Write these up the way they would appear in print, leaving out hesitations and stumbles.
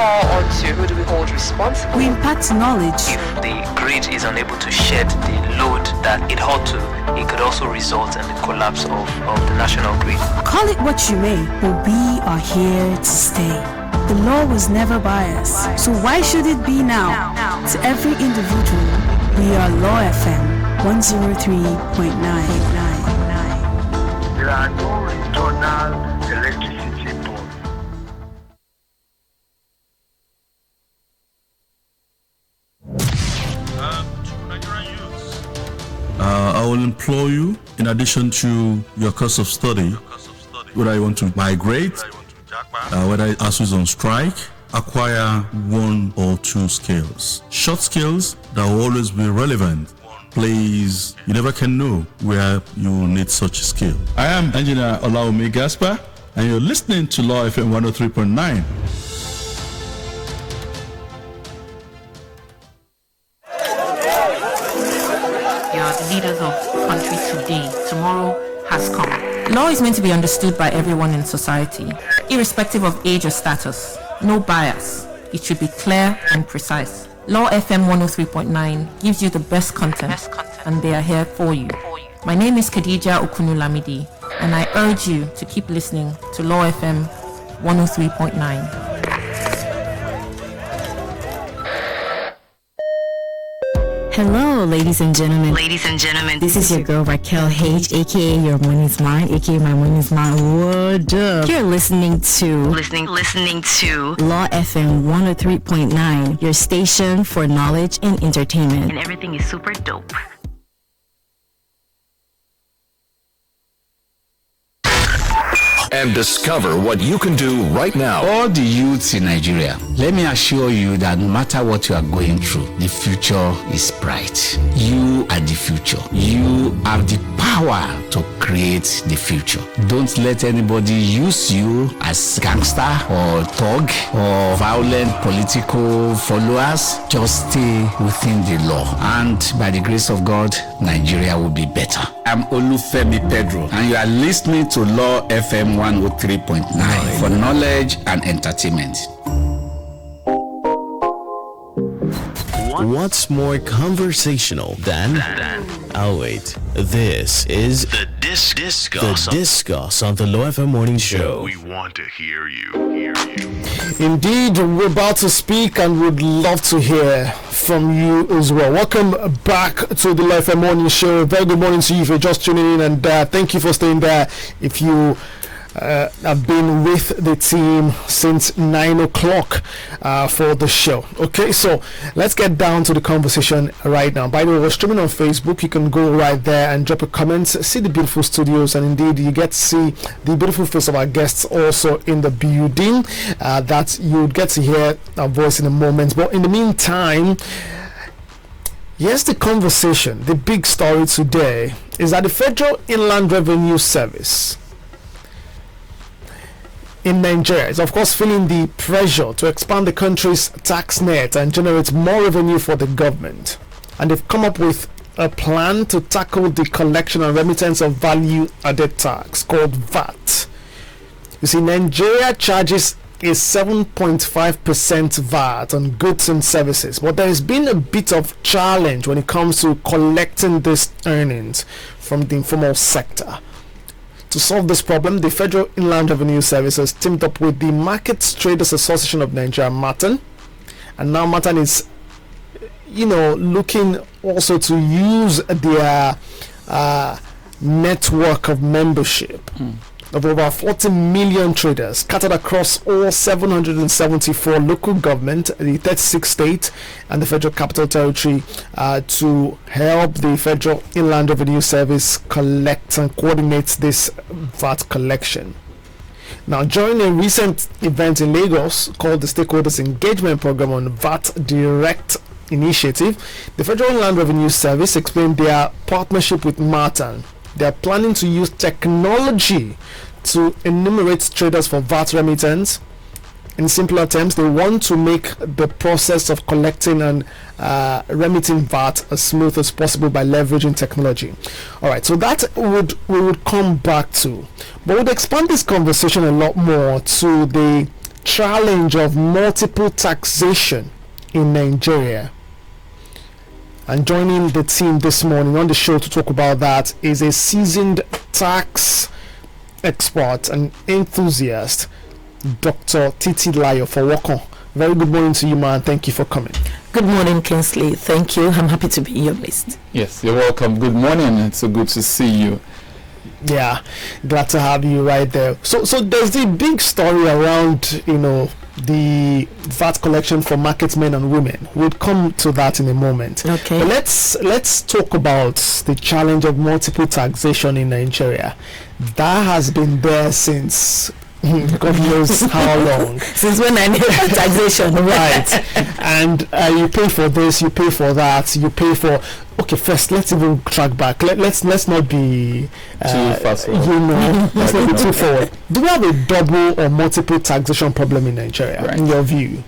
call on to who do we hold responsible? We impact knowledge. If the grid is unable to shed the load that it ought to, it could also result in the collapse of the national grid. Call it what you may, but we are here to stay. The law was never biased, so why should it be now? To every individual, we are Law FM 103.9. There are no internal electricity board. I will implore you, in addition to your course of study, whether you want to migrate, whether ASU is on strike, acquire one or two skills. Short skills that will always be relevant. Please, you never can know where you need such a skill. I am Engineer Olaomi Gaspar, and you're listening to Law FM 103.9. Leaders of country today, tomorrow has come. Law is meant to be understood by everyone in society, irrespective of age or status. No bias. It should be clear and precise. Law FM 103.9 gives you the best content, and they are here for you. My name is Khadija Okunulamidi, and I urge you to keep listening to Law FM 103.9. Hello, ladies and gentlemen. This is your girl Raquel H, aka Your Money's Mine, aka My Money's Mine. What up? You're listening to Law FM 103.9, your station for knowledge and entertainment. And everything is super dope. And discover what you can do right now. All the youths in Nigeria, let me assure you that no matter what you are going through, the future is bright. You are the future. You have the power to create the future. Don't let anybody use you as gangster or thug or violent political followers. Just stay within the law. And by the grace of God, Nigeria will be better. I'm Olufemi Pedro, and you are listening to Law FM 103.9 for knowledge and entertainment. What's more conversational than? Oh wait, this is The Discourse. The Discourse on the Law FM Morning Show. We want to hear you. Indeed, we're about to speak and would love to hear from you as well. Welcome back to the Law FM Morning Show. Very good morning to you if you're just tuning in, and thank you for staying there. If you I've been with the team since 9 o'clock for the show. Okay, so let's get down to the conversation right now. By the way, we're streaming on Facebook. You can go right there and drop a comment, see the beautiful studios, and indeed you get to see the beautiful face of our guests also in the building. That you get to hear our voice in a moment. But in the meantime, here's the conversation. The big story today is that the Federal Inland Revenue Service in Nigeria is of course feeling the pressure to expand the country's tax net and generate more revenue for the government, and they've come up with a plan to tackle the collection and remittance of value added tax called VAT. You see, Nigeria charges a 7.5% VAT on goods and services, but there has been a bit of challenge when it comes to collecting these earnings from the informal sector. To solve this problem, the Federal Inland Revenue Service has teamed up with the Markets Traders Association of Nigeria, MATAN, and now MATAN is, looking also to use their network of membership of over 40 million traders scattered across all 774 local government, the 36 states, and the Federal Capital Territory to help the Federal Inland Revenue Service collect and coordinate this VAT collection. Now, during a recent event in Lagos called the Stakeholders Engagement Program on VAT Direct Initiative, the Federal Inland Revenue Service explained their partnership with MATAN. They are planning to use technology to enumerate traders for VAT remittance. In simpler terms, they want to make the process of collecting and remitting VAT as smooth as possible by leveraging technology. Alright, so that we would come back to. But we'd expand this conversation a lot more to the challenge of multiple taxation in Nigeria. And joining the team this morning on the show to talk about that is a seasoned tax expert and enthusiast, Dr. Titilayo Fowokan. Very good morning to you, man. Thank you for coming. Good morning, Kingsley. Thank you. I'm happy to be in your midst. Yes, you're welcome. Good morning. It's so good to see you. Yeah, glad to have you right there. So there's the big story around, the VAT collection for market men and women. We'll come to that in a moment. Okay. But let's talk about the challenge of multiple taxation in Nigeria. That has been there since God knows how long. Since when I knew taxation. Right. And you pay for this, you pay for that, you pay for... Okay, first, let's even track back. Let's not be... too fast forward. Let's not be too forward. Do we have a double or multiple taxation problem in Nigeria, in your view?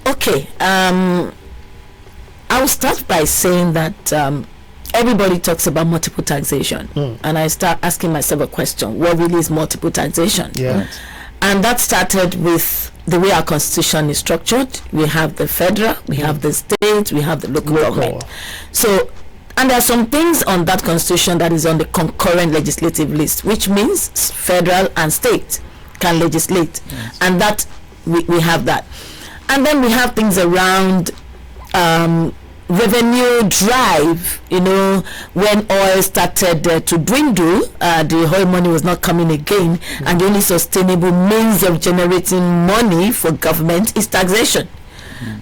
Okay. I will start by saying that everybody talks about multiple taxation, and I start asking myself a question: what really is multiple taxation? Yeah. And that started with the way our constitution is structured. We have the federal, we have the state, we have the local government. So, and there are some things on that constitution that is on the concurrent legislative list, which means federal and state can legislate, and that we have that. And then we have things around revenue drive, when oil started to dwindle, the oil money was not coming again, and the only sustainable means of generating money for government is taxation.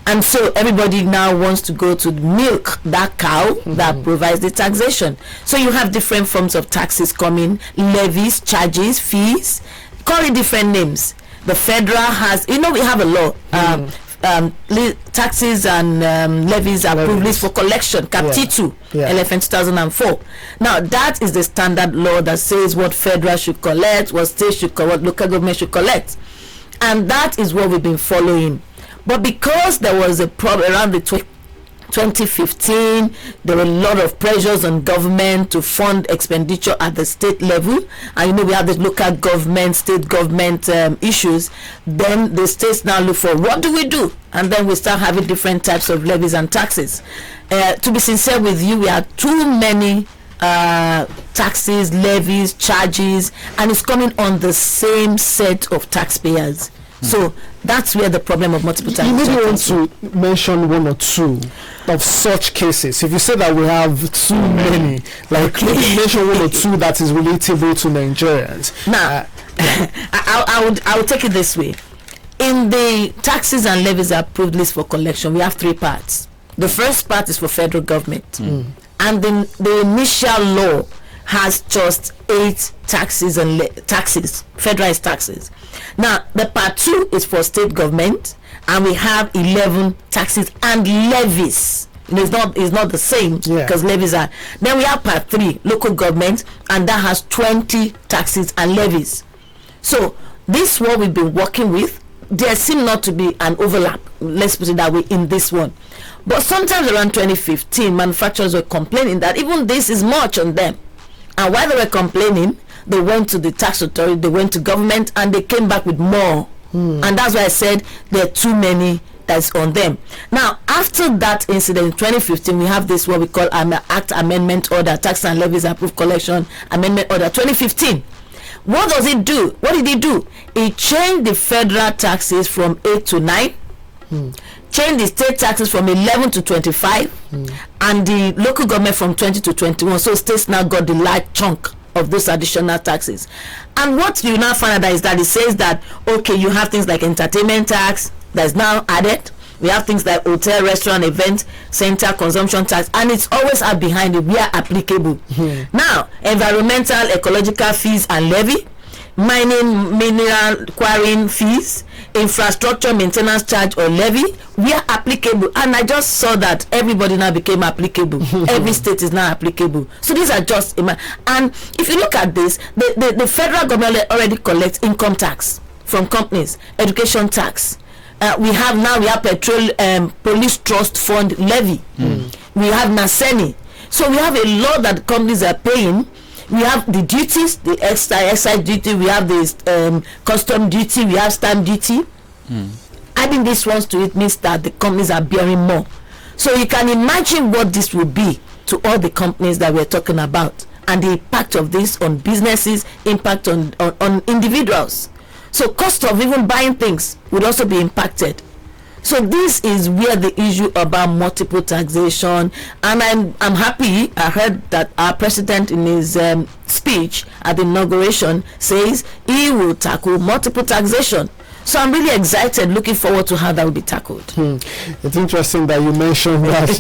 And so everybody now wants to go to milk that cow that provides the taxation. So you have different forms of taxes coming, levies, charges, fees, call it different names. The federal has, we have a law, taxes and levies are privileged for collection, Cap T2, LFN 2004. Now that is the standard law that says what federal should collect, what state should collect, what local government should collect, and that is what we've been following. But because there was a problem around the 2015, there were a lot of pressures on government to fund expenditure at the state level, and we have the local government, state government issues. Then the states now look for what do we do, and then we start having different types of levies and taxes. To be sincere with you, we have too many taxes, levies, charges, and it's coming on the same set of taxpayers. So that's where the problem of multiple taxation. You maybe want to mention one or two of such cases. If you say that we have too many, mention one or two that is relatable to Nigerians. Now, I would take it this way. In the taxes and levies approved list for collection, we have three parts. The first part is for federal government, and then the initial law has just 8 taxes and taxes, federalized taxes. Now the part 2 is for state government, and we have 11 taxes and levies. It's not the same, because levies are. Then we have part 3, local government, and that has 20 taxes and levies. So this is what we've been working with. There seems not to be an overlap, let's put it that way, in this one. But sometimes around 2015, manufacturers were complaining that even this is much on them. And while they were complaining, they went to the tax authority, they went to government, and they came back with more. And that's why I said there are too many that's on them. Now, after that incident in 2015, we have this what we call Act Amendment Order, Tax and Levies Approved Collection Amendment Order 2015. What does it do? What did it do? It changed the federal taxes from 8 to 9, changed the state taxes from 11 to 25, and the local government from 20 to 21. So states now got the large chunk of those additional taxes. And what you now find out is that it says that, okay, you have things like entertainment tax that's now added. We have things like hotel, restaurant, event center, consumption tax, and it's always up behind it where applicable. Now, environmental, ecological fees and levy, mining, mineral quarrying fees, infrastructure maintenance charge or levy, where applicable. And I just saw that everybody now became applicable. Every state is now applicable. So these are just, and if you look at this, the federal government already collects income tax from companies, education tax. We have petrol police trust fund levy. We have Naseni. So we have a lot that companies are paying. We have the duties, the excise duty, we have the custom duty, we have stamp duty, Adding these ones to it means that the companies are bearing more. So you can imagine what this will be to all the companies that we're talking about, and the impact of this on businesses, impact on individuals. So cost of even buying things would also be impacted. So this is where the issue about multiple taxation, and I'm happy I heard that our president in his speech at the inauguration says he will tackle multiple taxation. So I'm really excited, looking forward to how that will be tackled. It's interesting that you mentioned that,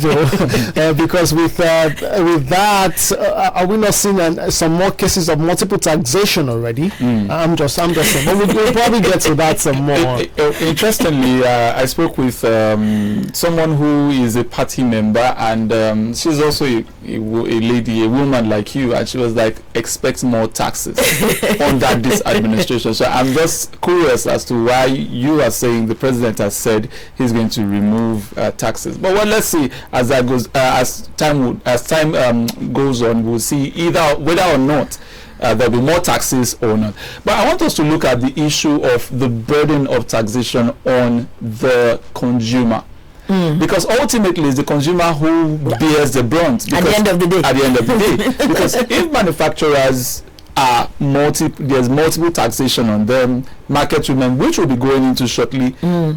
though, because with that, are we not seeing some more cases of multiple taxation already? I'm just saying, but we'll probably get to that some more. Interestingly, I spoke with someone who is a party member, and she's also a lady, a woman like you, and she was like, expect more taxes under this administration. So I'm just curious as to why you are saying the president has said he's going to remove taxes. But well, let's see as that goes. As time goes on, we'll see either whether or not there'll be more taxes or not. But I want us to look at the issue of the burden of taxation on the consumer. Because ultimately it's the consumer who bears the brunt at the end of the day. Because if manufacturers are there's multiple taxation on them, market women, which we'll be going into shortly,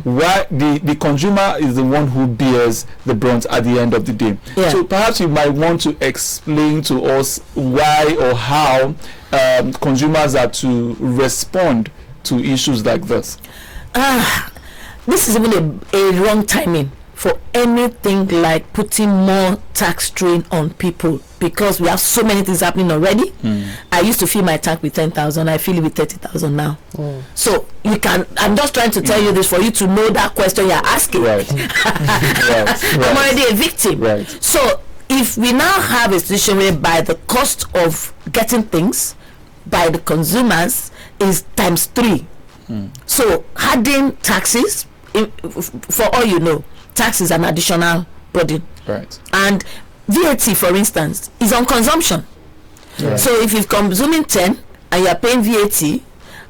why the consumer is the one who bears the brunt at the end of the day. So perhaps you might want to explain to us why or how consumers are to respond to issues like this. This is even a wrong timing for anything like putting more tax strain on people, because we have so many things happening already. I used to fill my tank with 10,000, I fill it with 30,000 now. So you can, I'm just trying to tell you this for you to know that question you're asking. I'm already a victim. So if we now have a situation whereby the cost of getting things by the consumers is times 3, so adding taxes, for all you know, tax is an additional burden. And VAT, for instance, is on consumption. So if you're consuming 10 and you're paying VAT,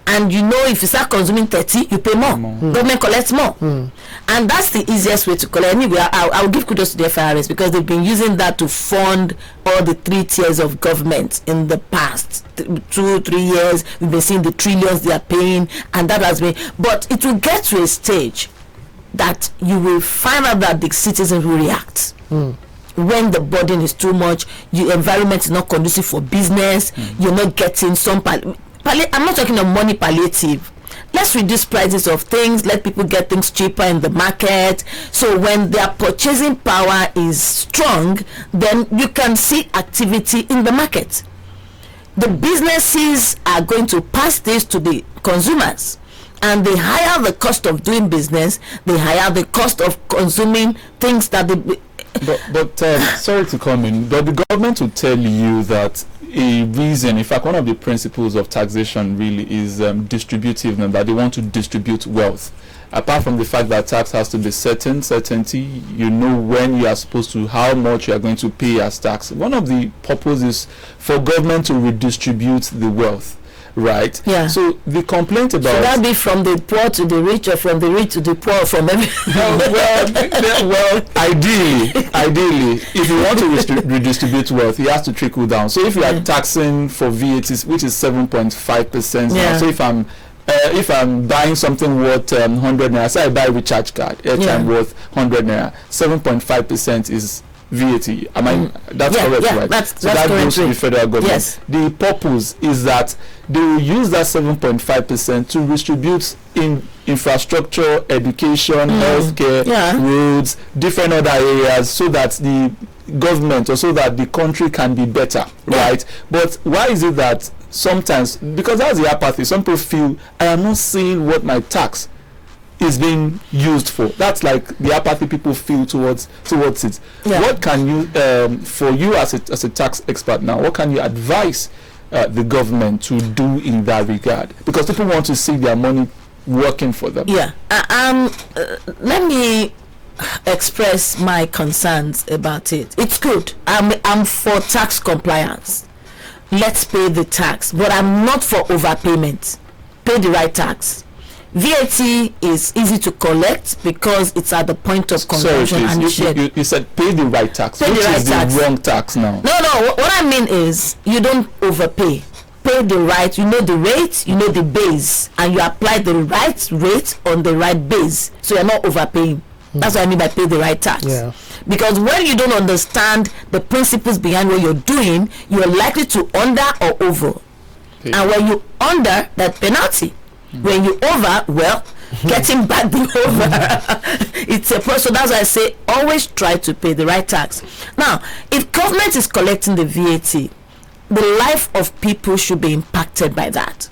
and you know if you start consuming 30, you pay more. Government collects more. And that's the easiest way to collect. Anyway, I'll give kudos to the FIRS, because they've been using that to fund all the 3 tiers of government in the past 2-3 years. We've been seeing the trillions they are paying, and that has been, but it will get to a stage that you will find out that the citizens will react when the burden is too much. Your environment is not conducive for business. You're not getting some I'm not talking of money palliative. Let's reduce prices of things, let people get things cheaper in the market. So when their purchasing power is strong, then you can see activity in the market. The businesses are going to pass this to the consumers. And the higher the cost of doing business, the higher the cost of consuming things that they... But sorry to come in, but the government will tell you that a reason, in fact, one of the principles of taxation really is distributiveness, that they want to distribute wealth. Apart from the fact that tax has to be certainty, you know when you are supposed to, how much you are going to pay as tax. One of the purposes is for government to redistribute the wealth. So the complaint about... Should that be from the poor to the rich, or from the rich to the poor, from everyone? well, ideally, if you want to redistribute wealth, it has to trickle down. So if you are taxing for VAT, which is 7.5%, now, so if I'm buying something worth 100 naira, say I buy a recharge card, airtime worth 100 naira, 7.5% is VAT. That's correct, right? So that goes to the federal government. The purpose is that they will use that 7.5% to distribute in infrastructure, education, healthcare, roads, different other areas, so that the government, or so that the country can be better, right? But why is it that sometimes, because that's the apathy, some people feel, I am not seeing what my tax is being used for. That's like the apathy people feel towards it. What can you, for you as a tax expert now, what can you advise the government to do in that regard? Because people want to see their money working for them. Let me express my concerns about it. It's good. I'm for tax compliance. Let's pay the tax, but I'm not for overpayment. Pay the right tax. VAT is easy to collect because it's at the point of consumption and you said pay the right tax. Pay which the right is tax. The wrong tax now. No. What I mean is you don't overpay. Pay the right. You know the rate. You know the base, and you apply the right rate on the right base. So you're not overpaying. That's what I mean by pay the right tax. Yeah. Because when you don't understand the principles behind what you're doing, you're likely to under or over. Okay. And when you under, that penalty. When you over, well, getting back the over. It's a process. So that's why I say always try to pay the right tax. Now, if government is collecting the VAT, the life of people should be impacted by that.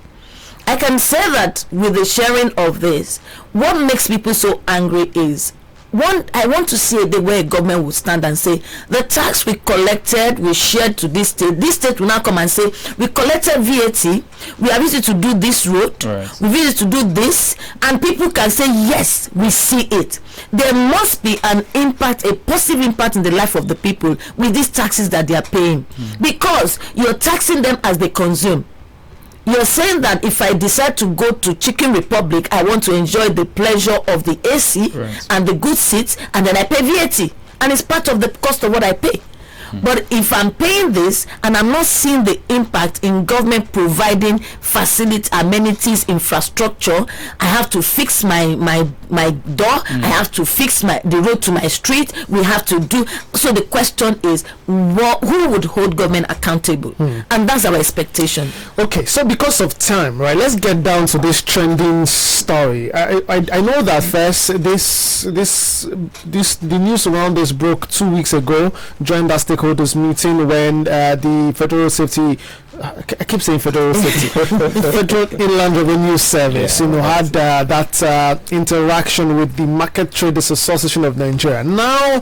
I can say that with the sharing of this, what makes people so angry is I want to see a day where a government will stand and say the tax we collected, we shared to this state will now come and say we collected VAT, we have used it to do this road, we've used it to do this, and people can say yes, we see it. There must be an impact, a positive impact in the life of the people with these taxes that they are paying, because you're taxing them as they consume. You're saying that if I decide to go to Chicken Republic, I want to enjoy the pleasure of the AC and the good seats, and then I pay VAT, and it's part of the cost of what I pay. But if I'm paying this and I'm not seeing the impact in government providing facilities, amenities, infrastructure, I have to fix my door, I have to fix the road to my street, we have to do. So the question is, who would hold government accountable? And that's our expectation. Okay, so because of time, right, let's get down to this trending story. I know that first the news around this broke 2 weeks ago during that stakeholders meeting when the Federal Safety, I keep saying Federal Safety, Federal Inland Revenue Service, had that interaction with the Market Traders Association of Nigeria. Now,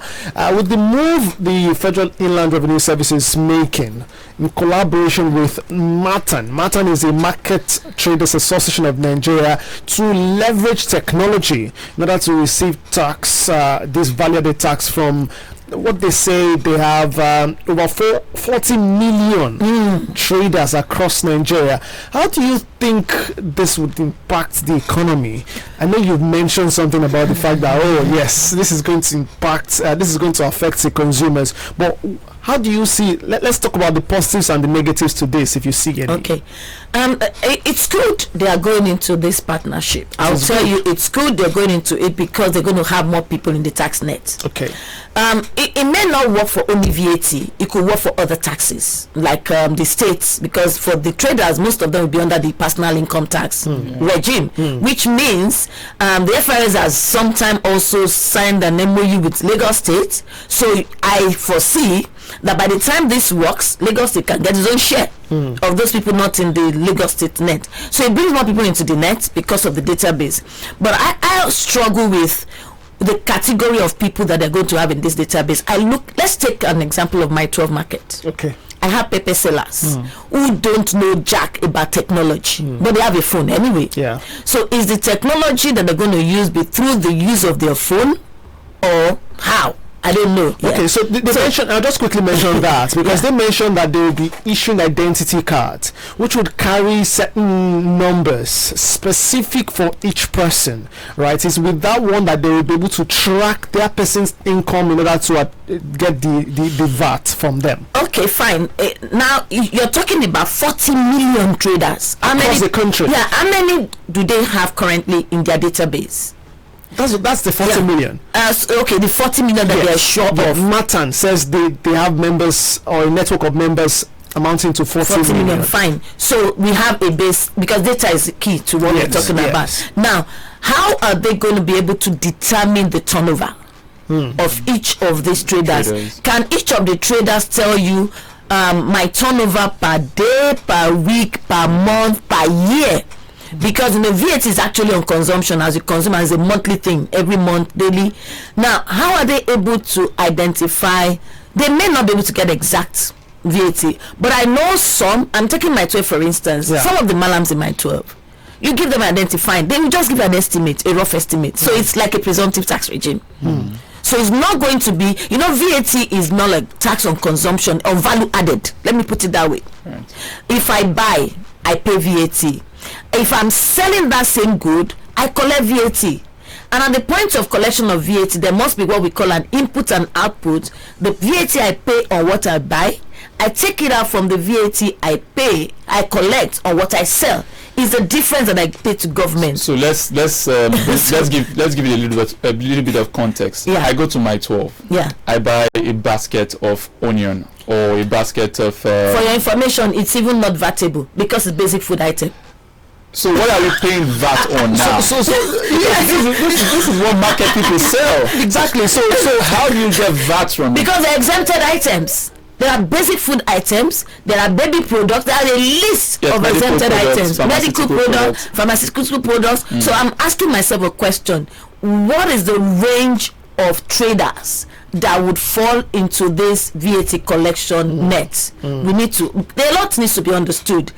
with the move the Federal Inland Revenue Service is making in collaboration with MATAN is a Market Traders Association of Nigeria, to leverage technology in order to receive tax, this value-added tax from what they say they have over 40 million traders across Nigeria. How do you think this would impact the economy? I know you've mentioned something about the fact that, oh yes, this is going to impact, this is going to affect the consumers, but how do you see, let's talk about the positives and the negatives to this, if you see any. Okay, it's good they are going into this partnership. I'll tell you, it's good they're going into it because they're going to have more people in the tax net. Okay. It may not work for only VAT, it could work for other taxes like the states, because for the traders, most of them will be under the personal income tax regime, which means the FRS has sometime also signed an MOU with Lagos State. So I foresee that by the time this works, Lagos State can get its own share of those people not in the Lagos State net. So it brings more people into the net because of the database. But I struggle with the category of people that they're going to have in this database. Let's take an example of my 12 market. Okay. I have pepper sellers who don't know jack about technology, but they have a phone anyway. Yeah. So is the technology that they're going to use be through the use of their phone, or how? I don't know. Okay, so they mentioned, I'll just quickly mention that because they mentioned that they will be issuing identity cards which would carry certain numbers specific for each person, right? It's with that one that they will be able to track their person's income in order to get the VAT from them. Okay, fine. Now you're talking about 40 million traders across the country. Yeah, how many do they have currently in their database? That's the 40 million. Okay, the 40 million that they are sure of. MATAN says they have members or a network of members amounting to 40 million. Fine. So we have a base, because data is key to what we're talking about. Now, how are they going to be able to determine the turnover of each of these traders? Can each of the traders tell you my turnover per day, per week, per month, per year? Because the VAT is actually on consumption, as you consume, as a monthly thing, every month, daily. Now, how are they able to identify? They may not be able to get exact VAT, but I know some. I'm taking my 12 for instance. Some of the malams in my 12, you give them identifying, they will just give an estimate, a rough estimate. So it's like a presumptive tax regime. So it's not going to be, VAT is not like tax on consumption or value added. Let me put it that way. If I buy, I pay VAT. If I'm selling that same good, I collect VAT. And at the point of collection of VAT, there must be what we call an input and output. The VAT I pay on what I buy, I take it out from the VAT I collect on what I sell. Is the difference that I pay to government. So let's give it a little bit of context. Yeah. I go to my 12. Yeah. I buy a basket of onion or a basket of. For your information, it's even not vatable because it's basic food item. So what are we paying VAT on now? So this is what market people sell. Exactly. So how do you get VAT from it? Because they're exempted items. There are basic food items, there are baby products, there are a list of exempted items, medical products, pharmaceutical products. So I'm asking myself a question: what is the range of traders that would fall into this VAT collection net? We need to, a lot needs to be understood.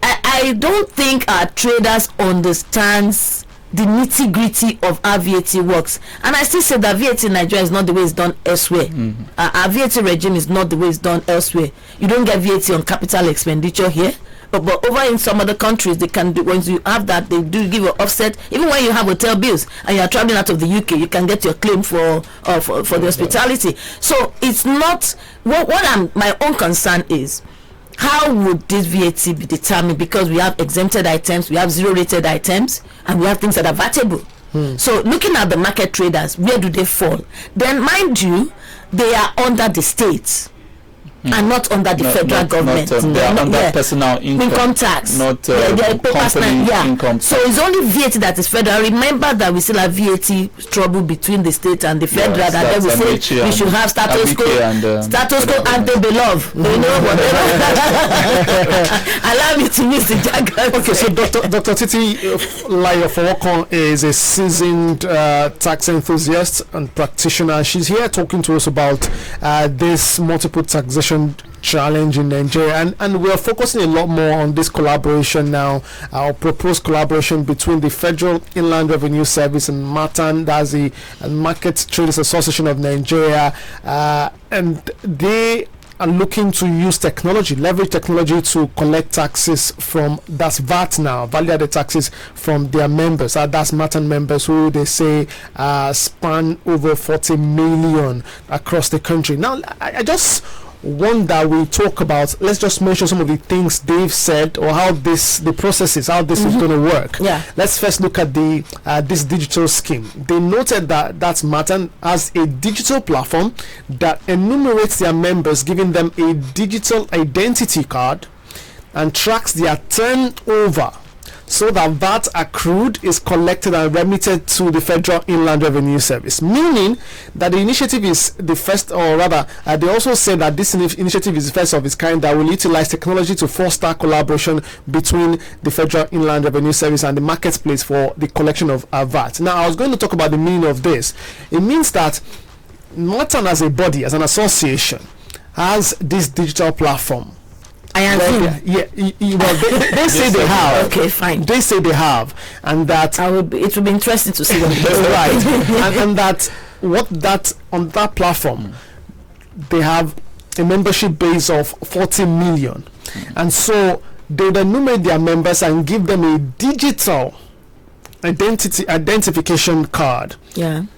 I don't think our traders understands the nitty-gritty of how VAT works, and I still say that VAT in Nigeria is not the way it's done elsewhere. Our VAT regime is not the way it's done elsewhere. You don't get VAT on capital expenditure here, but over in some other countries they can do. When you have that, they do give an offset. Even when you have hotel bills and you are traveling out of the UK, you can get your claim for the hospitality. So it's not what my own concern is. How would this VAT be determined? Because we have exempted items, we have zero rated items, and we have things that are vatable. So looking at the market traders, where do they fall? Then mind you, they are under the states and not under the federal government. They are under personal income tax, not company income. So it's only VAT that is federal. Remember that we still have VAT trouble between the state and the federal. That then we say we should have status quo and the beloved. You know, whatever. Allow me to use the jargon. Okay, so Dr. Titilayo Fowokan is a seasoned tax enthusiast and practitioner. She's here talking to us about this multiple taxation challenge in Nigeria, and we're focusing a lot more on this collaboration now, our proposed collaboration between the Federal Inland Revenue Service and MATAN, that's the Market Traders Association of Nigeria, and they are looking to use leverage technology to collect taxes from, that's VAT now, value-added taxes from their members. That's MATAN members who they say span over 40 million across the country. Now, I just wonder, we talk about, let's just mention some of the things they've said or how the processes, how this is going to work. Let's first look at the this digital scheme. They noted that MATAN has a digital platform that enumerates their members, giving them a digital identity card and tracks their turnover, so that VAT accrued is collected and remitted to the Federal Inland Revenue Service. Meaning that the initiative is the first, or rather, they also say that this initiative is the first of its kind that will utilize technology to foster collaboration between the Federal Inland Revenue Service and the marketplace for the collection of VAT. Now, I was going to talk about the meaning of this. It means that MATAN as a body, as an association, has this digital platform. Well, they say they have. Okay, fine. They say they have, and that it will be interesting to see what right, and that on that platform they have a membership base of 40 million, and so they would enumerate their members and give them a digital identification card,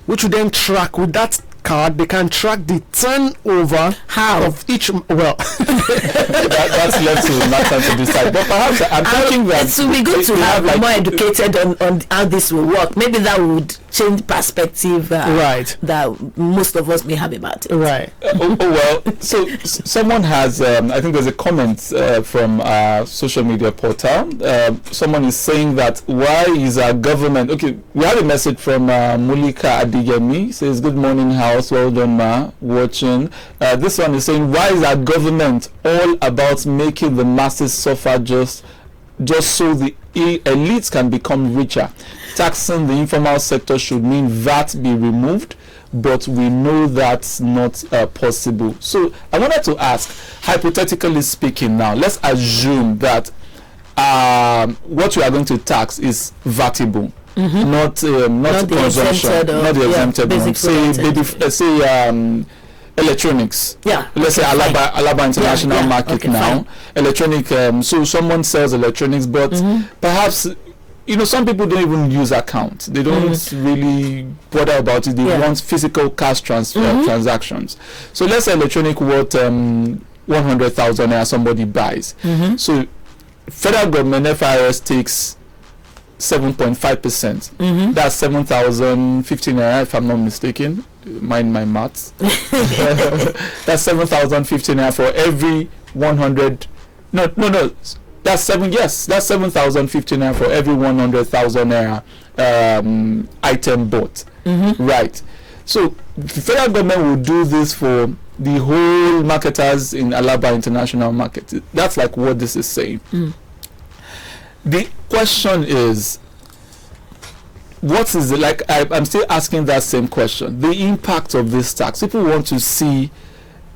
which would then track with that card. They can track the turnover of each. Well, that's left to MATAN to decide. But perhaps I'm thinking that it would be good to have more educated on how this will work. Maybe that would change perspective. That most of us may have about it. Right. Well, so someone has. I think there's a comment from our social media portal. Someone is saying that why is our government? Okay, we have a message from Mulika Adigemi. Says good morning, house. Well done, ma. Watching. This one is saying, why is our government all about making the masses suffer just so the elites can become richer? Taxing the informal sector should mean VAT be removed, but we know that's not possible. So I wanted to ask, hypothetically speaking, now let's assume that what we are going to tax is vatable. Not consumption, not the exempted one. Say electronics. Let's say Alaba International Market now. Fine. Electronic. So someone sells electronics, but perhaps some people don't even use accounts. They don't really bother about it. They want physical cash transactions. So let's say electronic worth 100,000 naira somebody buys. So federal government FIRS takes 7.5%. That's 7,015 naira, if I'm not mistaken. Mind my maths. That's 7,015 naira for every 100. No. That's 7,015 naira for every 100,000 naira item bought. Right. So the federal government will do this for the whole marketers in Alaba International Market. That's like what this is saying. The question is, what is it like? I'm still asking that same question. The impact of this tax. People want to see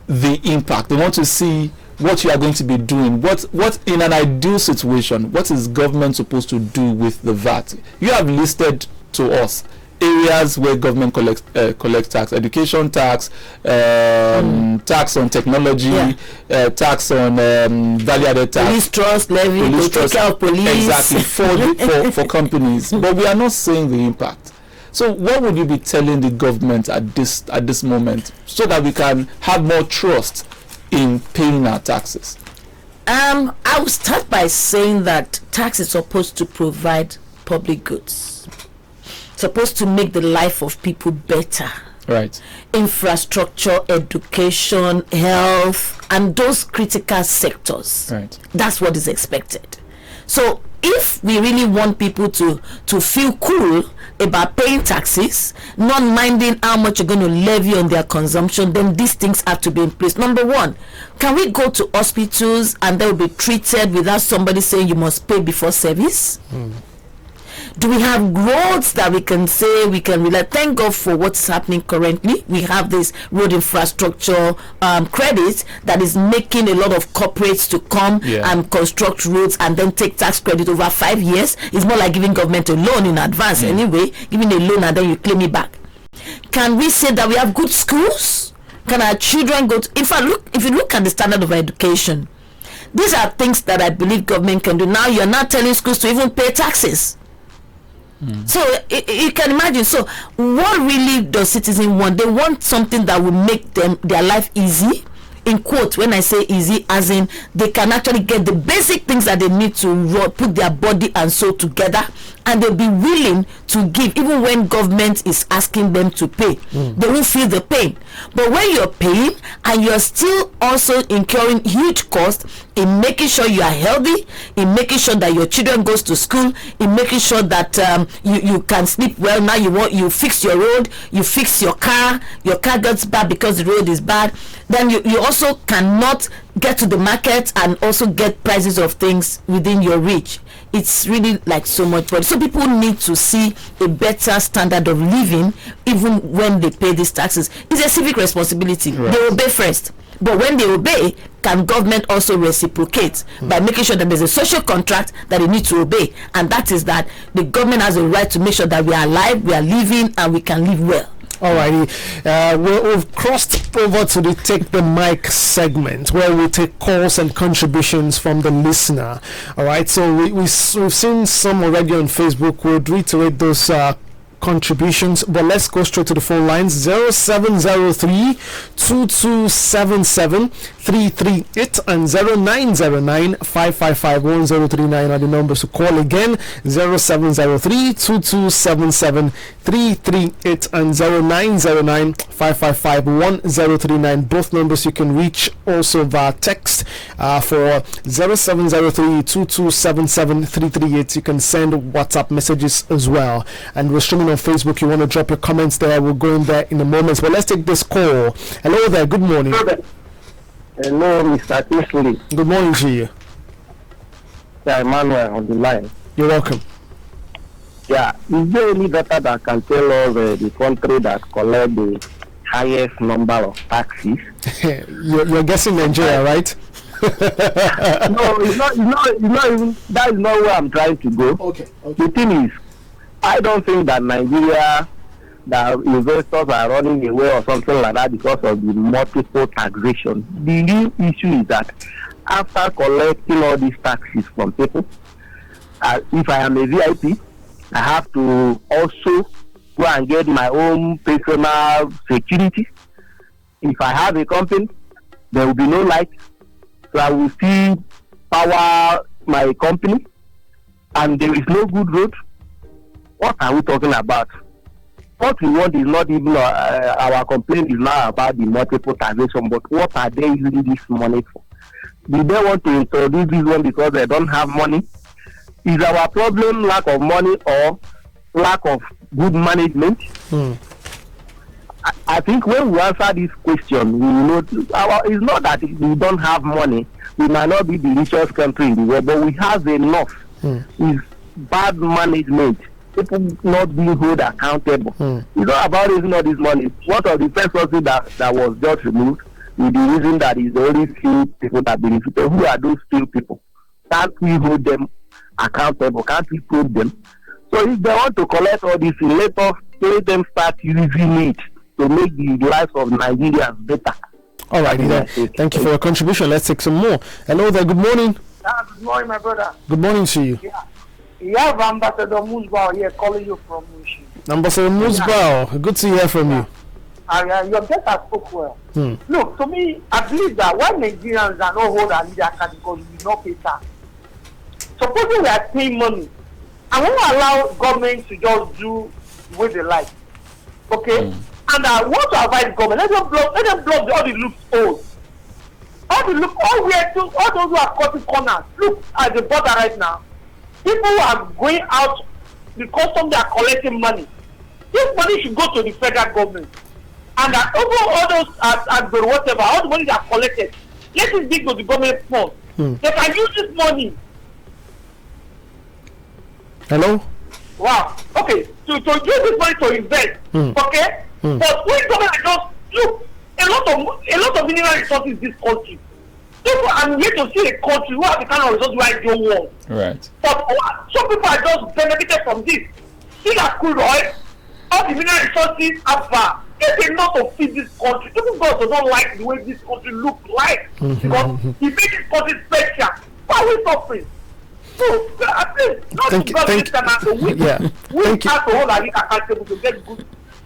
the impact. They want to see what you are going to be doing. What in an ideal situation, what is government supposed to do with the VAT? You have listed to us areas where government collects tax: education tax, tax on technology, tax on value-added tax, police trust levy, take care of police. Exactly, for companies. But we are not seeing the impact. So what would you be telling the government at this moment so that we can have more trust in paying our taxes? I will start by saying that tax is supposed to provide public goods, supposed to make the life of people better. Right. Infrastructure, education, health, and those critical sectors. Right. That's what is expected. So if we really want people to feel cool about paying taxes, not minding how much you're going to levy on their consumption, then these things have to be in place. Number one, can we go to hospitals and they will be treated without somebody saying you must pay before service? Do we have roads that we can say we can rely? Thank God for what's happening currently. We have this road infrastructure credit that is making a lot of corporates to come and construct roads and then take tax credit over 5 years. It's more like giving government a loan in advance anyway, giving a loan and then you claim it back. Can we say that we have good schools? Can our children go to, if you look at the standard of education, these are things that I believe government can do. Now you're not telling schools to even pay taxes. So you can imagine. So what really does citizens want? They want something that will make their life easy. In quote, when I say easy, as in they can actually get the basic things that they need to put their body and soul together, and they'll be willing to give even when government is asking them to pay. They won't feel the pain. But when you're paying and you're still also incurring huge costs in making sure you are healthy, in making sure that your children goes to school, in making sure that you can sleep well. Now you fix your road, you fix your car gets bad because the road is bad, then you also cannot get to the market and also get prices of things within your reach. It's really like so much money. So people need to see a better standard of living even when they pay these taxes. It's a civic responsibility. Right. They obey first. But when they obey, can government also reciprocate by making sure that there's a social contract that they need to obey? And that is that the government has a right to make sure that we are alive, we are living, and we can live well. Alrighty, we've crossed over to the Take the Mic segment where we take calls and contributions from the listener. Alright, so we've seen some already on Facebook. We'll reiterate those contributions, but let's go straight to the phone lines. 0703 2277 338 and 0909 555 1039 are the numbers to call. Again, 0703 2277 338 and 0909 555 1039. Both numbers you can reach also via text for 0703 2277 338. You can send WhatsApp messages as well, and we're streaming on Facebook. You want to drop your comments there, we'll go in there in a moment. But let's take this call. Hello there, good morning. Hello, Mr. Kingsley. Good morning to you. Yeah, Emmanuel on the line. You're welcome. Yeah, is there any data that can tell us the country that collect the highest number of taxes? You're guessing Nigeria, right? No, it's not even, that is not where I'm trying to go. Okay. The thing is, I don't think that Nigeria, that investors are running away or something like that because of the multiple taxation. The real issue is that after collecting all these taxes from people, if I am a VIP, I have to also go and get my own personal security. If I have a company, there will be no light, so I will still power my company, and there is no good road. What are we talking about? What we want is not even our complaint is not about the multiple taxation, but what are they using this money for? Do they want to introduce this one because they don't have money? Is our problem lack of money or lack of good management? I think when we answer this question, we know it's not that we don't have money. We might not be the richest country in the world, but we have enough. It's bad management. People not being held accountable. It's not about raising all this money. What of the first person that was just removed with the reason that is the only few people that benefited? Who are those few people? Can't we hold them accountable? Can't we probe them? So if they want to collect all this, let them start using it to make the lives of Nigerians better. All right, thank you for your contribution. Let's take some more. Hello there, good morning. Good morning, my brother. Good morning to you. Yeah. You have Ambassador Musbao here calling you from Mushi. Ambassador Musbao, good to hear from you. Your guest has spoke well. Look, to me, I believe that why Nigerians are not hold our leader account because we do not pay tax. Supposing we are paying money, I won't allow government to just do what they like. Okay? And I want to advise government, let them block all the loopholes. All those who are cutting corners, look at the border right now. People are going out because they are collecting money. This money should go to the federal government. And over all those whatever, all the money that are collected, let it be to the government fund. They can use this money. Hello? Wow. Okay. To use this money to invest. Okay? But when government just look, a lot of mineral resources in this country. People are yet to see a country who has the kind of resources where I don't want. Right. But some people are just benefited from this. See that crude oil, all the mineral resources are get enough to feed this country. People don't like the way this country looks like. Because he made this country special. Why are we suffering? So, at least, not to government we have to hold our leader accountable to get good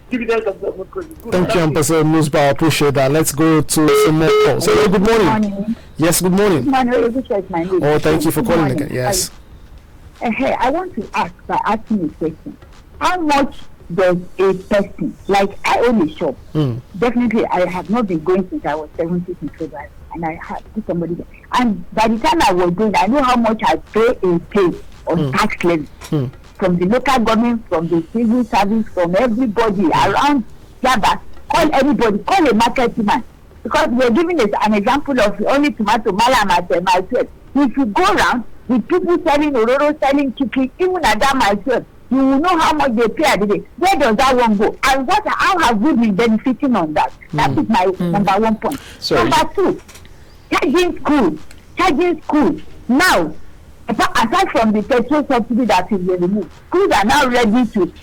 dividends of the democracy. Thank you, Ambassador Musbao. I appreciate that. Let's go to some more calls. Hello, good morning. Yes, good morning. Oh, thank you for calling again. Yes. Hey, I want to ask by asking a question. How much does a person, like I own a shop, definitely I have not been going since I was 17 in February, and I had to somebody there. And by the time I was going, I know how much I pay on tax levy from the local government, from the civil service, from everybody around Jabba. Call everybody, call a market man. Because we are giving us an example of only tomato, malam at myself. If you go around with people selling ororo, selling chicken, even at that myself, you will know how much they pay at the day. Where does that one go? And how have we been benefiting on that? That is my number one point. Sorry. Number two, charging school. Now, aside from the petrol subsidy that is being removed, schools are now ready to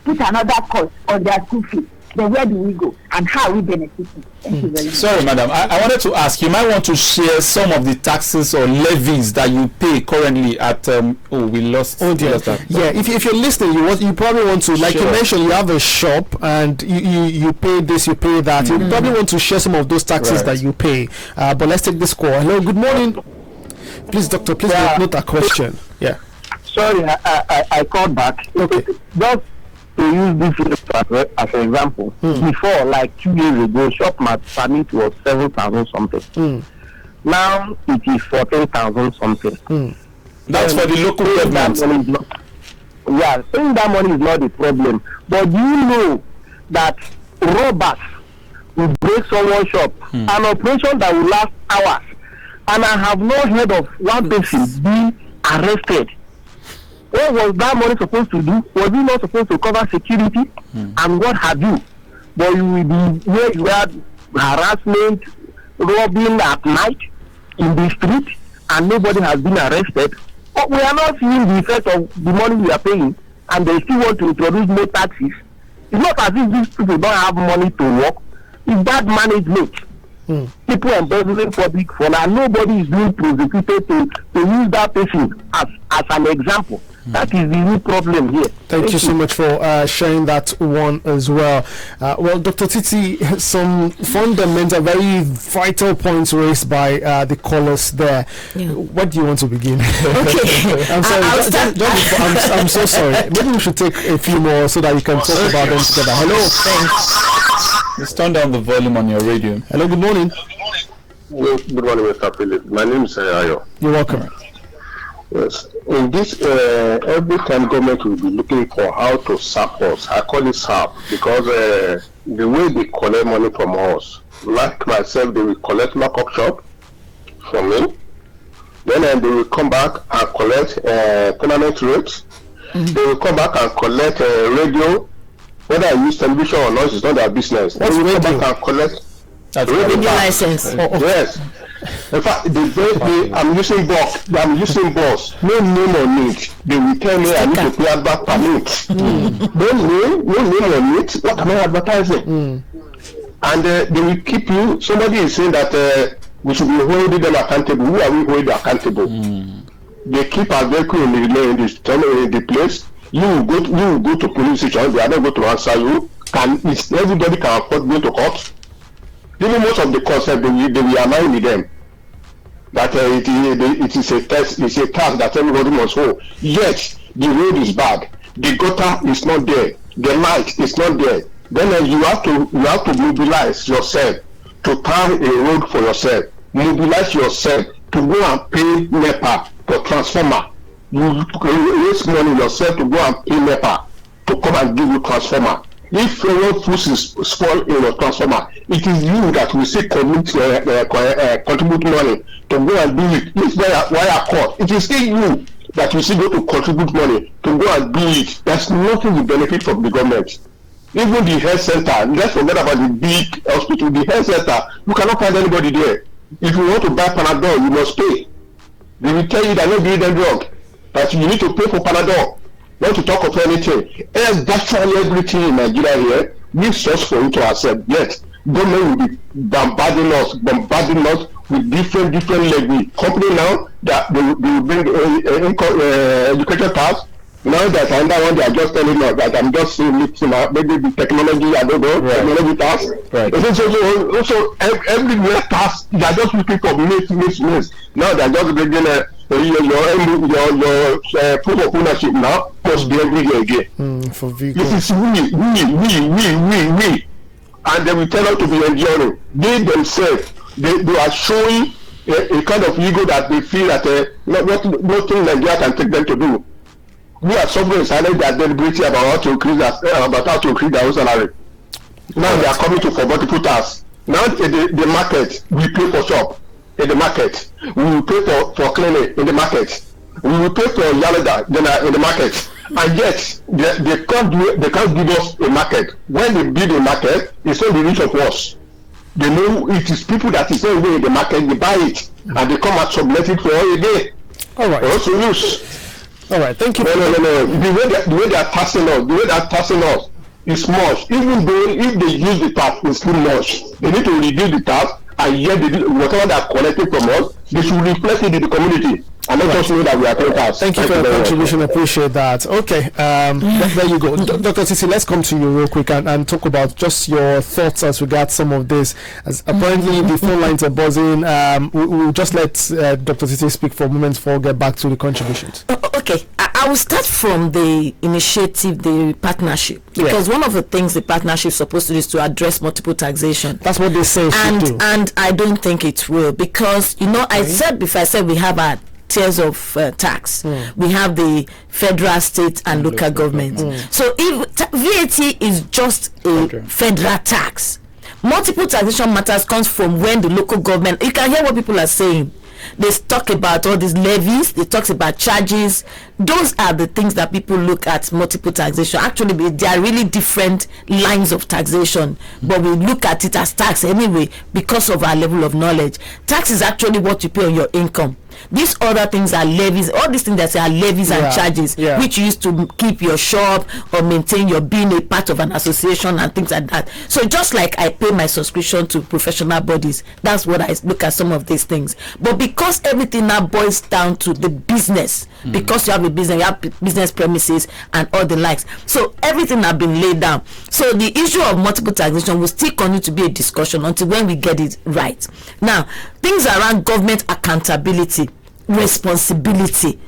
put another cost on their school fees. Then where do we go and how are we benefiting? Thank you very much. Sorry, madam. I wanted to ask, you might want to share some of the taxes or levies that you pay currently at we lost. Oh dear. Yeah, if you're listening, you probably want to, like you mentioned, you have a shop and you pay this, you pay that. You probably want to share some of those taxes that you pay. But let's take this call. Hello, good morning. Please, doctor, please note a question. Yeah. Sorry, I called back. Okay. Just to use this as an example, before, like 2 years ago, shop permit was 7,000 something. Now it is 14,000 something. That's for the local government. Paying that money is not the problem. But do you know that robbers will break someone's shop, an operation that will last hours, and I have not heard of one person being arrested? What was that money supposed to do? Was it not supposed to cover security and what have you? But you will be where you had harassment, robbing at night in the street, and nobody has been arrested. But we are not seeing the effect of the money we are paying, and they still want to introduce more taxes. It's not as if these people don't have money to work. It's bad management. People embezzling public funds, and nobody is being prosecuted to use that person as an example. That is the real problem here. Thank you so much for sharing that one as well. Well, Dr. Titi, some fundamental, very vital points raised by the callers there. Yeah. What do you want to begin? Okay. I'm sorry. I'm so sorry. Maybe we should take a few more so that we can talk about them together. Hello. Thanks. Let's turn down the volume on your radio. Hello. Good morning. Good morning, Mr. Felix. My name is Ayo. You're welcome. Yes. In this, every time government will be looking for how to sap us. I call it sap because the way they collect money from us, like myself, they will collect lockup shop from me. Then they will come back and collect permanent rates. They will come back and collect radio. Whether I use television or not, it's not their business. What's they will radio? come back and collect radio license. Yes. In fact, I'm using boss. No name on it. They will tell me I need to pay advert permit. No name on it. What am I advertising? And they will keep you. Somebody is saying that we should be holding them accountable. Who are we holding accountable? They keep our vehicle in the place. You will go to police station. They are not going to answer you. Everybody can afford going to court? Even most of the concept they will align with them that it is a test, it's a task that everybody must hold. Yet the road is bad, the gutter is not there, the light is not there. Then you have to mobilize yourself to tar a road for yourself. Mobilize yourself to go and pay NEPA for transformer. You raise money yourself to go and pay NEPA to come and give you transformer. If your food is spoil in your transformer, it is you that will say contribute money to go and do it. It's why court. It is still you that will still go to contribute money to go and do it. There's nothing to benefit from the government. Even the health center, let's forget about the big hospital, the health center, you cannot find anybody there. If you want to buy Panadol, you must pay. They will tell you that no give them drug, that you need to pay for Panadol. Not to talk of anything. Virtually everything in Nigeria here needs us for you to accept. Yet, government will be bombarding us with different levy. Company now that they will bring education tax. Now that another one, they are just telling us that I'm just seeing maybe the technology, I don't know, technology tax. Right. Also everywhere tax, they are just looking for miss. Now they are just bringing your proof of ownership now must be every year again. For vehicles. This is we. And they will tell us to be enduring. They themselves, they are showing a kind of ego that they feel that nothing Nigeria can take them to do. We are suffering silence that deliberately about how to increase their own salary. Now they are coming to for multiple tasks. Now the market, we pay for shop. In the market, we will pay for clinic in the market. We will pay for Yalada in the market, and yet they can't give us a market. When they build a market, it's not the rich of us. They know it is people that is not in the market. They buy it and they come and sublet it for all a day. All right. They also use. All right. Thank you. No. The way they are taxing us, is much. Even though if they use the tax, it's too much. They need to reduce the tax. And yet, whatever they are collecting from us, they should reflect it in the community. And let us know that we are paying tax. Thank you for your contribution. Appreciate that. Okay, there you go. Dr. Titi, let's come to you real quick and talk about just your thoughts as regards some of this. As apparently the phone lines are buzzing. We'll just let Dr. Titi speak for a moment before we get back to the contributions. Okay, I will start from the initiative, the partnership, because one of the things the partnership is supposed to do is to address multiple taxation. That's what they say. And I don't think it will, because I said before, we have our tiers of tax. We have the federal, state, and local government. So if VAT is just a federal tax, multiple taxation matters comes from when the local government. You can hear what people are saying. They talk about all these levies, they talk about charges. Those are the things that people look at multiple taxation. Actually, they are really different lines of taxation, but we look at it as tax anyway because of our level of knowledge. Tax is actually what you pay on your income. These other things are levies. All these things that say are levies and charges, which you used to keep your shop or maintain your being a part of an association and things like that. So just like I pay my subscription to professional bodies, that's what I look at some of these things. But because everything now boils down to the business, because you have a business, you have business premises and all the likes. So everything has been laid down. So the issue of multiple taxation will still continue to be a discussion until when we get it right. Now, things around government accountability, responsibility,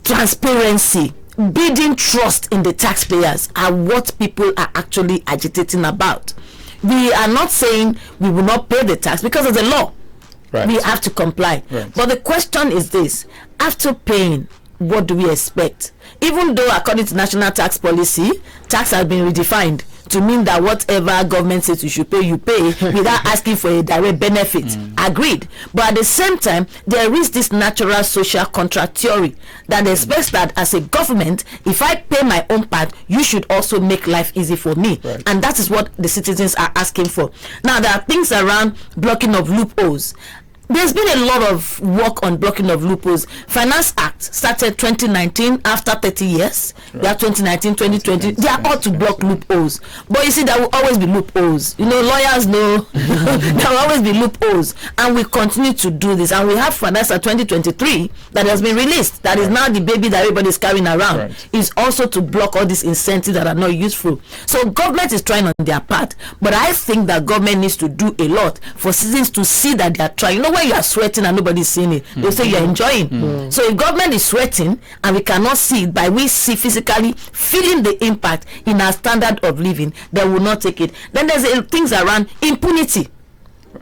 transparency, building trust in the taxpayers are what people are actually agitating about. We are not saying we will not pay the tax because of the law. We have to comply. But the question is this: after paying, what do we expect? Even though according to national tax policy, tax has been redefined to mean that whatever government says you should pay, you pay without asking for a direct benefit. Agreed. But at the same time, there is this natural social contract theory that expects that as a government, if I pay my own part, you should also make life easy for me. And that is what the citizens are asking for. Now, there are things around blocking of loopholes. There's been a lot of work on blocking of loopholes. Finance Act started 2019 after 30 years. They are 2019, 2020. They are all to block loopholes. But you see, there will always be loopholes. You know, lawyers know there will always be loopholes. And we continue to do this. And we have Finance Act 2023 that has been released. That is now the baby that everybody is carrying around. Is also to block all these incentives that are not useful. So government is trying on their part. But I think that government needs to do a lot for citizens to see that they are trying. You know, when you are sweating and nobody's seeing it, they'll say you're enjoying. So if government is sweating and we cannot see it, by we see physically feeling the impact in our standard of living, they will not take it. Then there's things around impunity.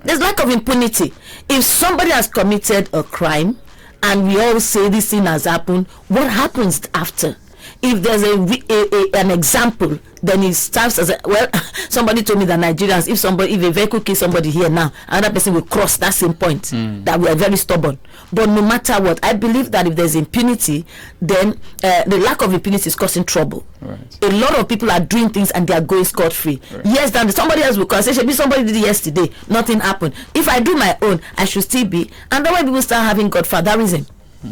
There's lack of impunity. If somebody has committed a crime and we all say this thing has happened, what happens after? If there's an example, then it starts as somebody told me that Nigerians, if a vehicle kills somebody here now, another person will cross that same point, that we are very stubborn. But no matter what, I believe that if there's impunity, then the lack of impunity is causing trouble. A lot of people are doing things and they are going scot-free. Yes, then somebody else will say, somebody did it yesterday, nothing happened. If I do my own, I should still be. And then when people start having godfatherism,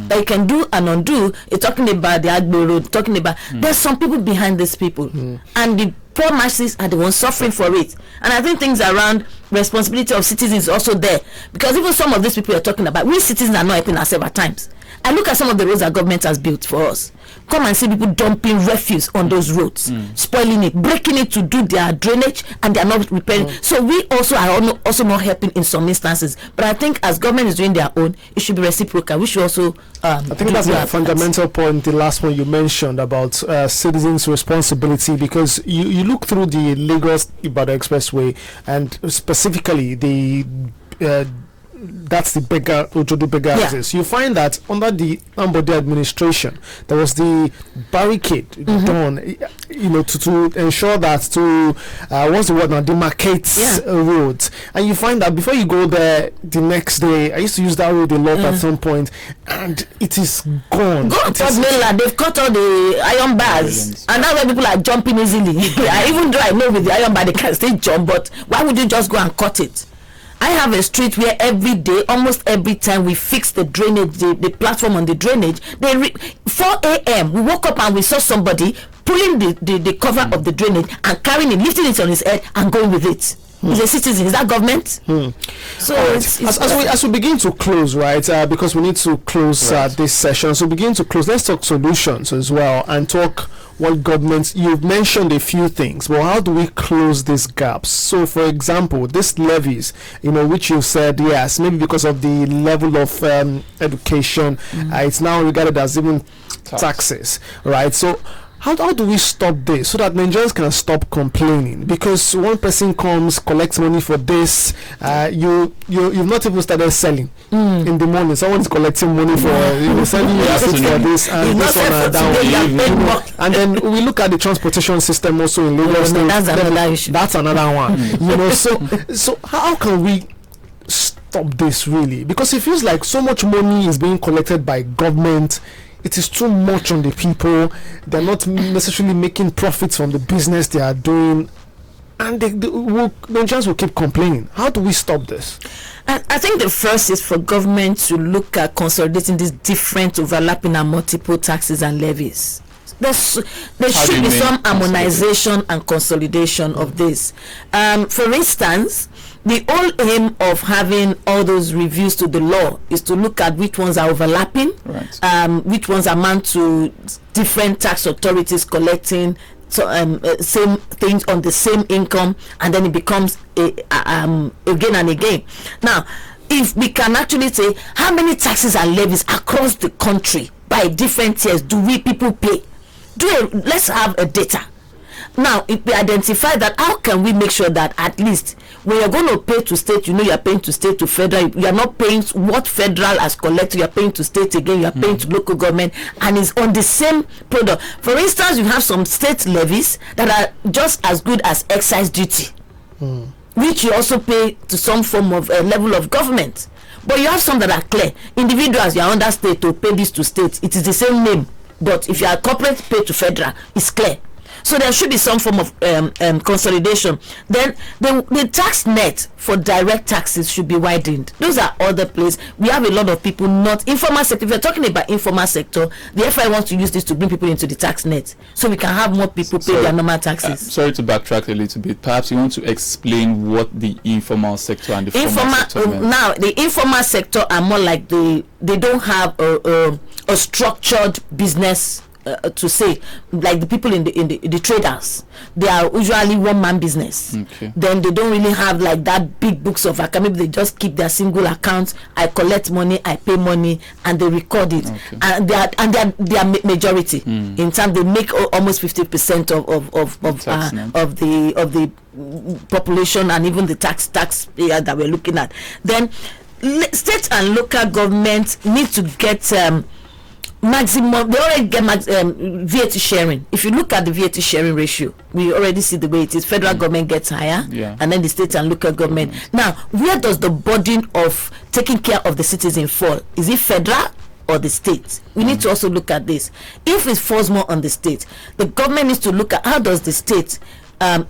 that you can do and undo, you're talking about the Agbo Road, talking about there's some people behind these people, and the poor masses are the ones suffering for it. And I think things around responsibility of citizens is also there, because even some of these people you're talking about, we citizens are not helping ourselves at times. I look at some of the roads that government has built for us. Come and see people dumping refuse on those roads, spoiling it, breaking it to do their drainage, and they are not repairing. So we also are also not helping in some instances. But I think as government is doing their own, it should be reciprocal. We should also I think that's a fundamental point, the last one you mentioned about citizens' responsibility, because you look through the Lagos-Ibadan Expressway, and specifically the that's the beggar Ojodu beggar access. You find that under the Ambode administration, there was the barricade done, you know, to ensure that what's the word now, demarcates roads. And you find that before you go there the next day, I used to use that road a lot at some point, and it is gone. They've cut all the iron bars, and that's why people are jumping easily. Even though I know with the iron bar they can still jump, but why would you just go and cut it? I have a street where every day, almost every time we fix the drainage, the platform on the drainage, 4 a.m. we woke up and we saw somebody pulling the cover of the drainage and carrying it, lifting it on his head and going with it. He's a citizen. Is that government? So as we begin to close, right? Because we need to close this session. So begin to close. Let's talk solutions as well and talk what governments. You've mentioned a few things. Well, how do we close these gaps? So, for example, these levies, you know, which you said yes, maybe because of the level of education, it's now regarded as even taxes, right? So how do we stop this so that Nigerians can stop complaining? Because one person comes, collects money for this, you've not even started selling in the morning. Someone is collecting money for selling you for this and this one and that one. And then we look at the transportation system also in Lagos. That's another issue. That's another one. You know, so how can we stop this really? Because it feels like so much money is being collected by government. It is too much on the people. They're not necessarily making profits from the business they are doing. and the Nigerians will keep complaining. How do we stop this? I think the first is for government to look at consolidating these different overlapping and multiple taxes and levies. There should be some harmonization and consolidation of this. For instance, the whole aim of having all those reviews to the law is to look at which ones are overlapping, which ones amount to different tax authorities collecting same things on the same income, and then it becomes again and again. Now, if we can actually say how many taxes and levies across the country by different tiers do we people pay, let's have a data. Now, if we identify that, how can we make sure that at least when you're going to pay to state, you are paying to state, to federal, you are not paying what federal has collected, you are paying to state again, you are paying to local government, and it's on the same product. For instance, you have some state levies that are just as good as excise duty, which you also pay to some form of level of government. But you have some that are clear. Individuals, you are under state to pay this to state. It is the same name, but if you are corporate, pay to federal, it's clear. So there should be some form of consolidation. Then the tax net for direct taxes should be widened. Those are other places. We have a lot of people not informal sector. If you're talking about informal sector, the FI wants to use this to bring people into the tax net, so we can have more people pay their normal taxes. Sorry to backtrack a little bit. Perhaps you want to explain what the informal sector and the formal sector meant. Now, the informal sector are more like they don't have a structured business. To say, like the people in the traders, they are usually one-man business. Then they don't really have like that big books of account. Maybe they just keep their single accounts. I collect money, I pay money, and they record it. And they are majority in terms. They make almost 50% of the population, and even the tax payer that we're looking at. Then state and local governments need to get maximum. They already get VAT sharing. If you look at the VAT sharing ratio, we already see the way it is. Federal government gets higher, and then the state and local government. Now, where does the burden of taking care of the citizen fall? Is it federal or the state? We need to also look at this. If it falls more on the state, the government needs to look at how does the state are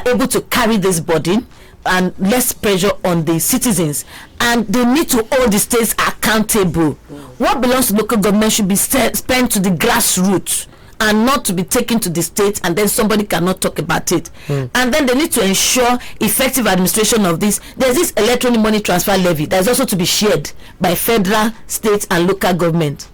able to carry this burden and less pressure on the citizens, and they need to hold the states accountable. What belongs to local government should be spent to the grassroots and not to be taken to the state, and then somebody cannot talk about it. And then they need to ensure effective administration of this. There's this electronic money transfer levy that is also to be shared by federal, state, and local government.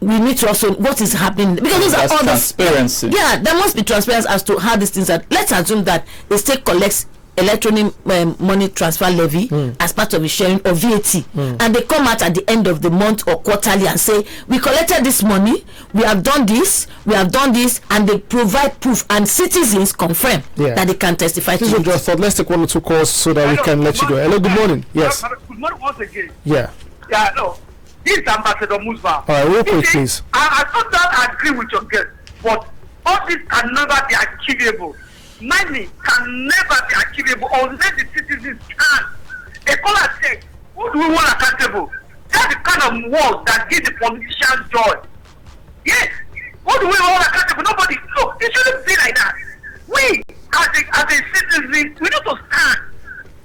We need to also what is happening, because those are all transparency. There must be transparency as to how these things are. Let's assume that the state collects electronic money transfer levy as part of the sharing of VAT, and they come out at the end of the month or quarterly and say, we collected this money, we have done this, and they provide proof, and citizens confirm that they can testify to it. Just thought, let's take 1 or 2 calls so that we can let you go. Hello, good morning. Yes. Good morning once again. No. This is Ambassador Musba. All right, real quick, please. I totally agree with your guest, but all this can never be achievable. Money can never be achievable unless the citizens can. A caller said, who do we want accountable? That's the kind of word that gives the politicians joy. Yes, who do we want accountable? Nobody. Look, it shouldn't be like that. We, as a citizen, we need to stand.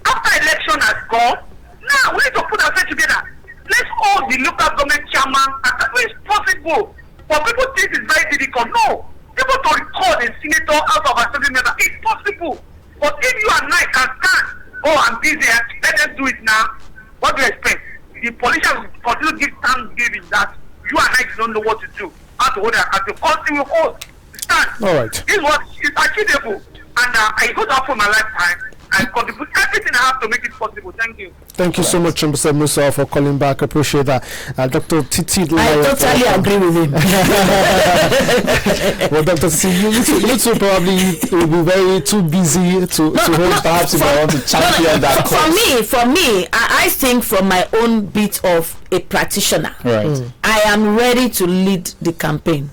After election has gone, now we need to put ourselves together. Let's hold the local government chairman as it's possible. But people think it's very difficult. No. People to record a senator out of assembly member, it's possible. But if you and I can stand, I'm busy, let them do it now. What do you expect? The politicians will continue to give thanksgiving that you and I don't know what to do. How to hold their account. The country will hold. Stand. All right. This is what is achievable. And I go down for my lifetime and contribute everything I have to make it possible. Thank you. Thank you so much, Mr. Musa, for calling back. I appreciate that. Dr. Titilayo. I totally agree with him. Well, Dr. Titilayo, you two probably will be very too busy to hold. Perhaps if I want to champion that cause. For me, I think from my own bit of a practitioner, I am ready to lead the campaign.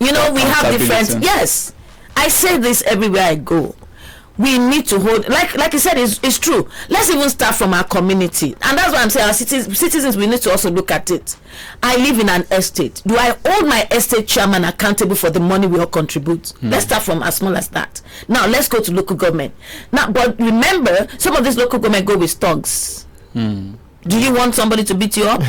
You know, we have different. Yes, I say this everywhere I go. we need to hold, like you said, it's true. Let's even start from our community, and that's why I'm saying our citizens, we need to also look at it. I live in an estate. Do I hold my estate chairman accountable for the money we all contribute? Let's start from as small as that. Now let's go to local government. Now, but remember, some of these local government go with thugs. Do you want somebody to beat you up?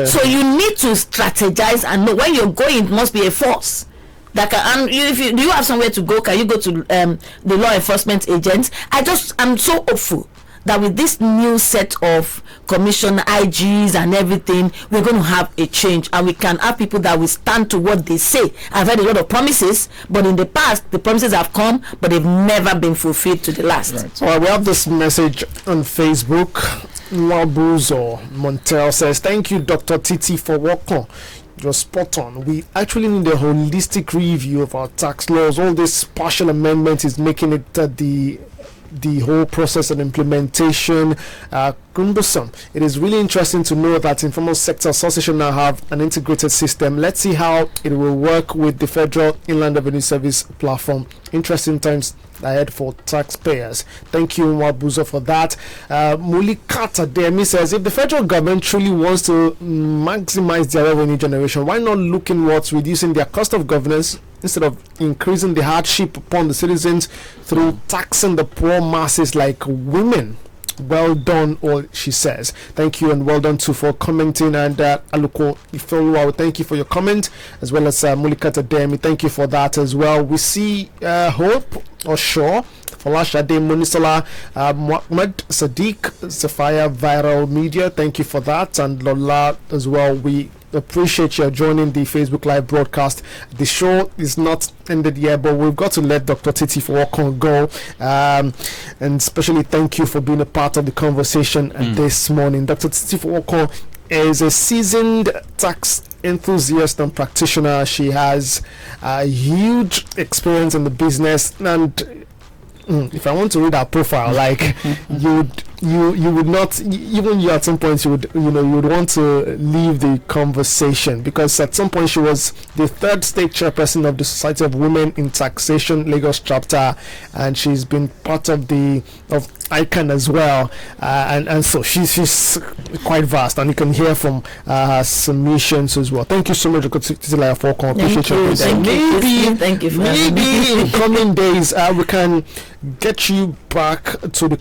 So you need to strategize and know when you're going, it must be a force. That can, and do you have somewhere to go? Can you go to the law enforcement agents? I'm so hopeful that with this new set of commissioner, IGs and everything, we're going to have a change, and we can have people that will stand to what they say. I've heard a lot of promises, but in the past the promises have come, but they've never been fulfilled to the last. Right. Well, we have this message on Facebook. Nwabuzo Montel says, "Thank you, Dr. Titi Fowokan. You're spot on. We actually need a holistic review of our tax laws. All this partial amendment is making it the whole process and implementation cumbersome. It is really interesting to know that Informal Sector Association now have an integrated system. Let's see how it will work with the Federal Inland Revenue Service platform. Interesting times ahead for taxpayers." Thank you, Nwabuzo, for that. Mulikata Demi says, if the federal government truly wants to maximize their revenue generation, why not look inwards, reducing their cost of governance instead of increasing the hardship upon the citizens through taxing the poor masses like women? Well done, all she says. Thank you, and well done too for commenting. And Aluko Ifeoluwa, thank you for your comment, as well as Mulikata Demi, thank you for that as well. We see Hope or Shaw, Folashade Munisola, Muhammad Sadiq, Safaya Viral Media, thank you for that, and Lola as well. We appreciate you joining the Facebook Live broadcast. The show is not ended yet, but we've got to let Dr. Titi Fowokan go, and especially thank you for being a part of the conversation this morning. Dr. Titi Fowokan is a seasoned tax enthusiast and practitioner. She has a huge experience in the business, and if I want to read her profile, like you would not, even you at some point you would want to leave the conversation, because at some point she was the third state chairperson of the Society of Women in Taxation Lagos chapter, and she's been part of ICANN as well, and so she's quite vast, and you can hear from her submissions as well. Thank you so much, Dr. Titilayo Fowokan. Appreciate you. Thank you. Maybe in coming days we can get you back to the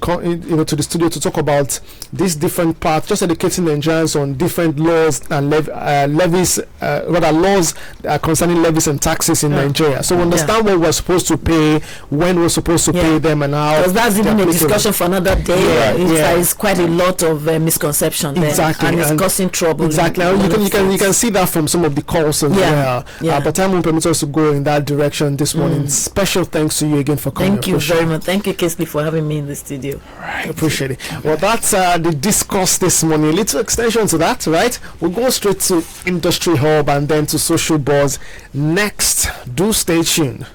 to the studio to talk about these different parts, just educating the Nigerians on different laws and levies, rather laws concerning levies and taxes in Nigeria, so we understand what we're supposed to pay, when we're supposed to pay them, and how. Because that's even a discussion for another day. It's quite a lot of misconception there, and it's causing trouble. Exactly, you can see that from some of the calls as well. But time won't permit us to go in that direction this morning. Special thanks to you again for coming. Thank you very much. Thank you, Kingsley, for having me in the studio. Right. Appreciate it. Well, that's the discourse this morning. A little extension to that, right? We'll go straight to Industry Hub and then to Social Buzz next. Do stay tuned.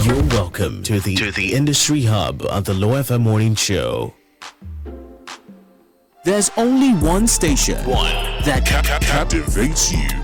You're welcome to the Industry Hub of the Law FM Morning Show. There's only one station that captivates you.